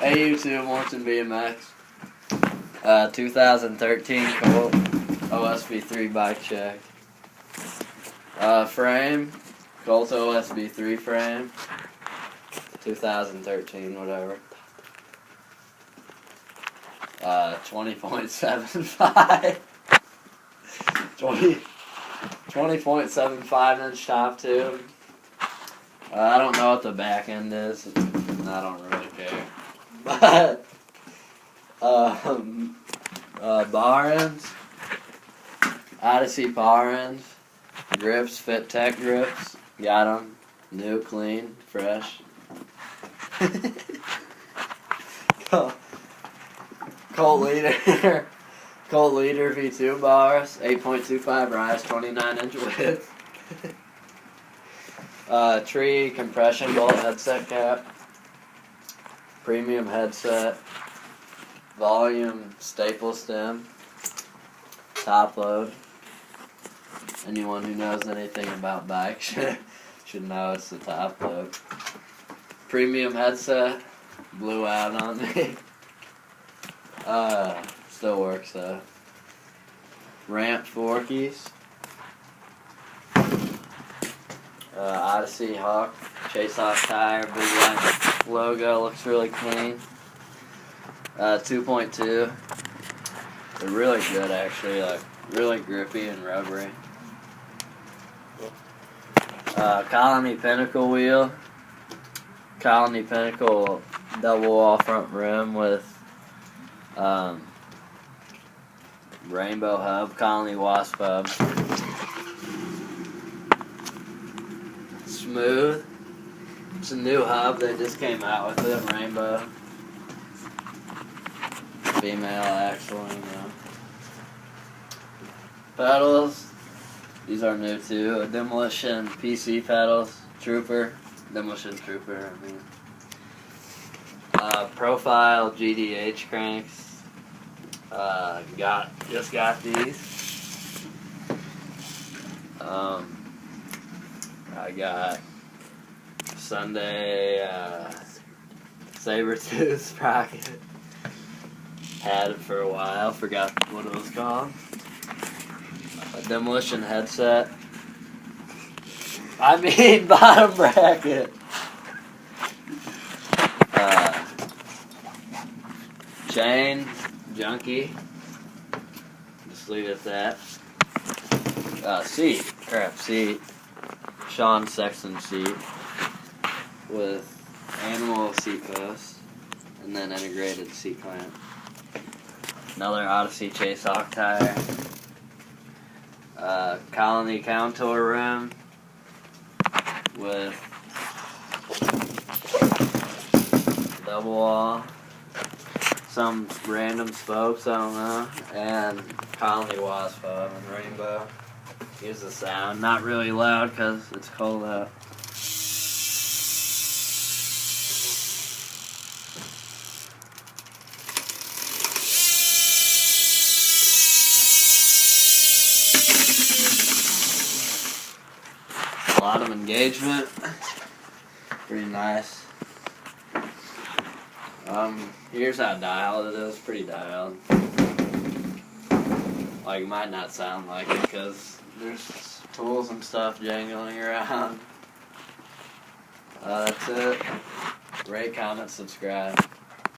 AU2 Morton BMX. 2013 Colt OSv3 bike check. Frame, Colt OSv3 frame. 2013, whatever. 20.75. 20.75 inch top tube. I don't know what the back end is. I don't really care. But bar ends, Odyssey bar ends, grips, Fit Tech grips. Got them, new, clean, fresh. Colt Leader V2 bars, 8.25 rise, 29 inch width. Tree compression bolt headset cap. Premium headset. Volume staple stem. Top load. Anyone who knows anything about bikes should know it's the top load. Premium headset. Blew out on me. Still works though. Ramp forkies. Odyssey Hawk, Chase Hawk tire, big white logo, looks really clean. 2.2. They're really good actually, like really grippy and rubbery. Colony Pinnacle wheel. Colony Pinnacle double wall front rim with rainbow hub, Colony wasp hub. Smooth. It's a new hub, they just came out with it, rainbow. Female axle, you know. Pedals. These are new too. Demolition PC pedals. Trooper. Demolition Trooper, I mean. Profile GDH cranks. Just got these. I got Sunday Sabertooth sprocket. Had it for a while, forgot what it was called. A demolition headset. I mean bottom bracket. Chain, junkie. Just leave it at that. Seat. Sean Sexton seat with animal seat posts and then integrated seat clamp. Another Odyssey Chase Hawk tire. Colony contour rim with double wall. Some random spokes, I don't know, and Colony wasp hub and rainbow. Here's the sound, not really loud because it's cold out. A lot of engagement, pretty nice. Here's how dialed it is, pretty dialed. Like, it might not sound like it because there's tools and stuff jangling around. That's it. Rate, comment, subscribe.